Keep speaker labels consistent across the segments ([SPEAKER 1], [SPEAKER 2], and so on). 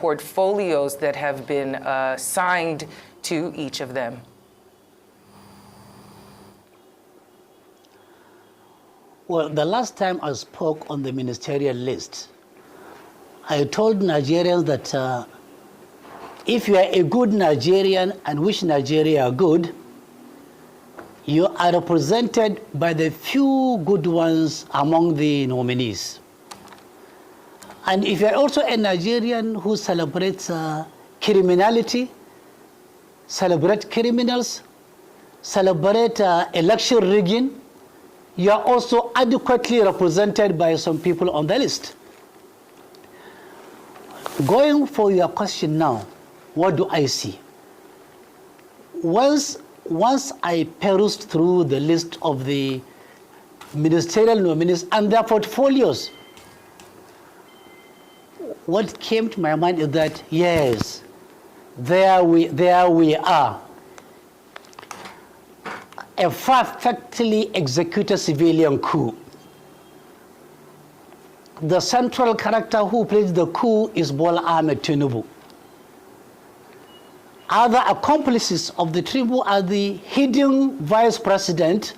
[SPEAKER 1] portfolios that have been assigned to each of them?
[SPEAKER 2] Well, the last time I spoke on the ministerial list, I told Nigerians that if you are a good Nigerian and wish Nigeria good, you are represented by the few good ones among the nominees. And if you are also a Nigerian who celebrates criminality, celebrate criminals, celebrate election rigging, you are also adequately represented by some people on the list. Going for your question now, what do I see? Once I perused through the list of the ministerial nominees and their portfolios, what came to my mind is that, yes, there we are. A perfectly executed civilian coup. The central character who plays the coup is Bola Ahmed Tinubu. Other accomplices of the Tinubu are the hidden vice president,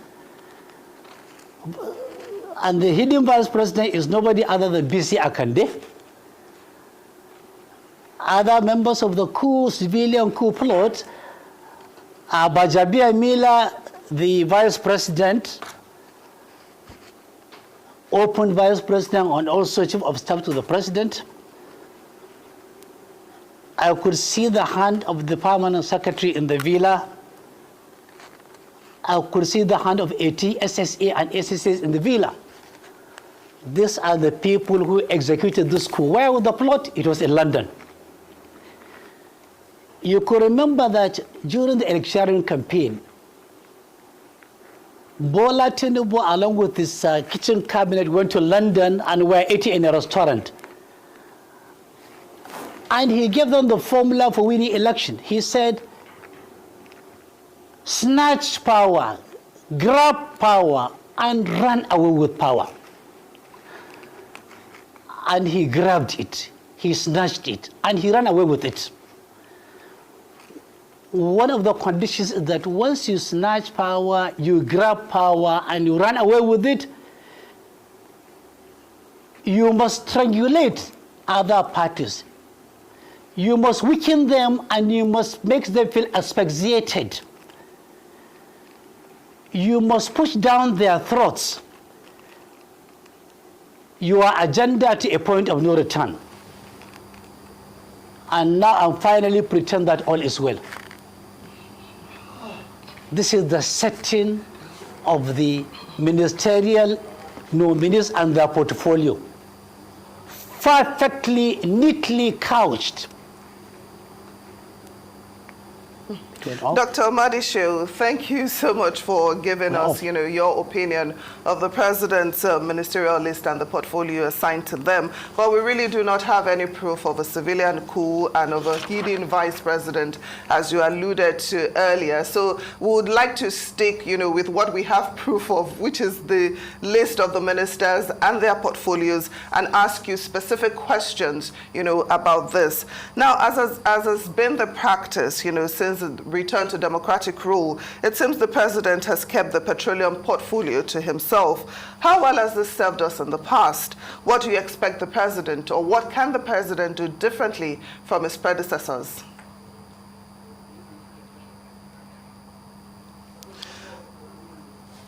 [SPEAKER 2] and the hidden vice president is nobody other than BC Akande. Other members of the coup, civilian coup plot, are Bajabia Mila, the vice president, open vice president, and also chief of staff to the president. I could see the hand of the permanent secretary in the villa. I could see the hand of AT, SSA, and SSS in the villa. These are the people who executed this coup. Where was the plot? It was in London. You could remember that during the election campaign, Bola Tinubu, along with his kitchen cabinet, went to London and were eating in a restaurant. And he gave them the formula for winning election. He said, snatch power, grab power, and run away with power. And he grabbed it, he snatched it, and he ran away with it. One of the conditions is that once you snatch power, you grab power, and you run away with it, you must strangulate other parties. You must weaken them, and you must make them feel asphyxiated. You must push down their throats your agenda to a point of no return. And now I'm finally pretend that all is well. This is the setting of the ministerial nominees and their portfolio. Perfectly, neatly couched.
[SPEAKER 3] Dr. Amadi Shehu, thank you so much for giving us, your opinion of the president's ministerial list and the portfolio assigned to them. But we really do not have any proof of a civilian coup and of a hidden vice president, as you alluded to earlier. So we would like to stick, with what we have proof of, which is the list of the ministers and their portfolios, and ask you specific questions, about this. Now, as has been the practice, since the return to democratic rule, it seems the president has kept the petroleum portfolio to himself. How well has this served us in the past? What do you expect the president, or what can the president do differently from his predecessors?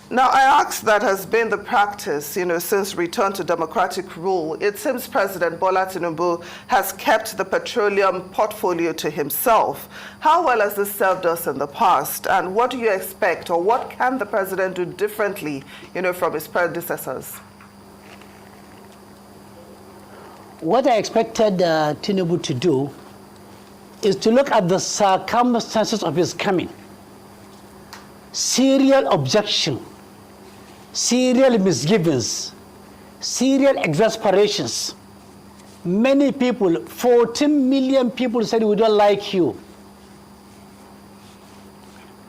[SPEAKER 3] Now, I asked that has been the practice, since return to democratic rule. It seems President Bola Tinubu has kept the petroleum portfolio to himself. How well has this served us in the past? And what do you expect, or what can the president do differently, from his predecessors?
[SPEAKER 2] What I expected Tinubu to do is to look at the circumstances of his coming. Serial objection, serial misgivings, serial exasperations. Many people, 14 million people said, we don't like you.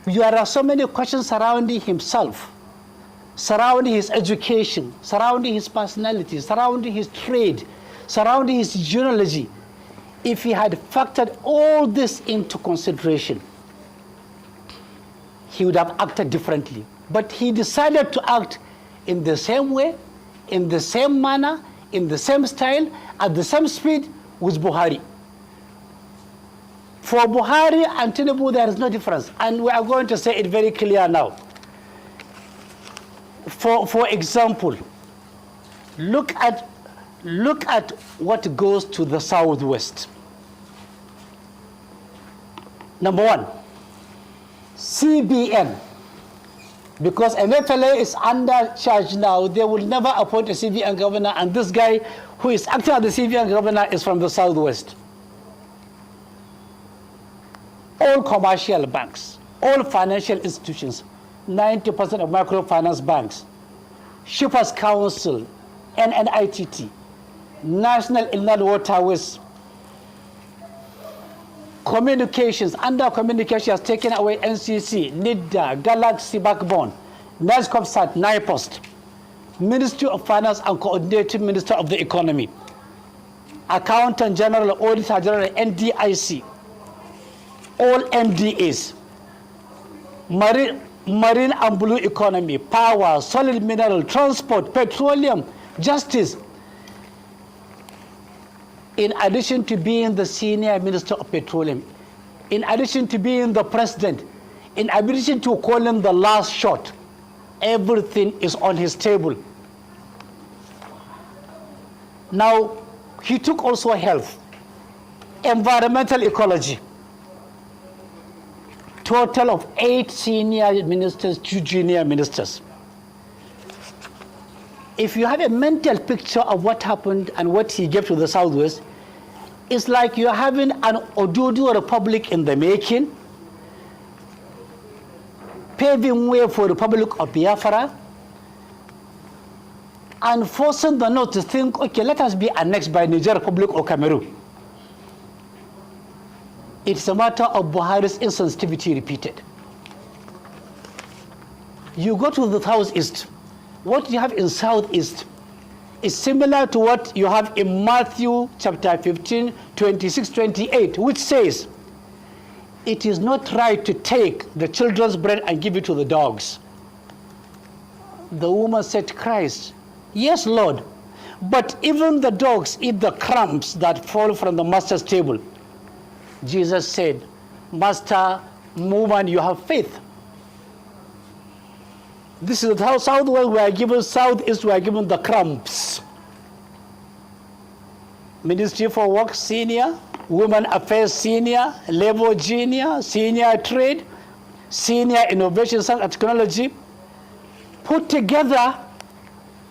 [SPEAKER 2] There are so many questions surrounding himself, surrounding his education, surrounding his personality, surrounding his trade, surrounding his genealogy. if he had factored all this into consideration, he would have acted differently. But he decided to act in the same way, in the same manner, in the same style, at the same speed with Buhari. For Buhari and Tinubu, there is no difference. And we are going to say it very clear now. For example, look at what goes to the southwest. Number one, CBN. Because MFLA is under charge now, they will never appoint a CBN governor, and this guy who is acting as the CBN governor is from the southwest. All commercial banks, all financial institutions, 90% of microfinance banks, Shippers Council, NNITT, National Inland Waterways, communications, under communication has taken away NCC, NIDA, Galaxy Backbone, NESCOPSAT, NIPOST, Ministry of Finance and Coordinating Minister of the Economy, Accountant General, Auditor General, NDIC, all MDAs, marine and blue economy, power, solid mineral, transport, petroleum, justice. In addition to being the senior minister of petroleum, in addition to being the president, in addition to calling the last shot, everything is on his table. Now, he took also health, environmental ecology, total of 8 senior ministers, 2 junior ministers. If you have a mental picture of what happened and what he gave to the Southwest, it's like you're having an Odudu Republic in the making, paving way for the Republic of Biafra, and forcing the North to think, okay, let us be annexed by Niger Republic or Cameroon. It's a matter of Buhari's insensitivity repeated. You go to the southeast, what you have in southeast is similar to what you have in Matthew chapter 15, 26, 28, which says, it is not right to take the children's bread and give it to the dogs. The woman said to Christ, yes, Lord, but even the dogs eat the crumbs that fall from the master's table. Jesus said, Master, woman, you have faith. This is how southwest we are given, southeast we are given the crumbs. Ministry for Work, senior. Women Affairs, senior. Labor, junior. Senior Trade. Senior Innovation, Science and Technology. Put together,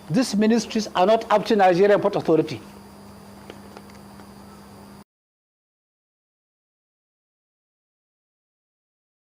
[SPEAKER 2] these ministries are not up to Nigerian Port Authority.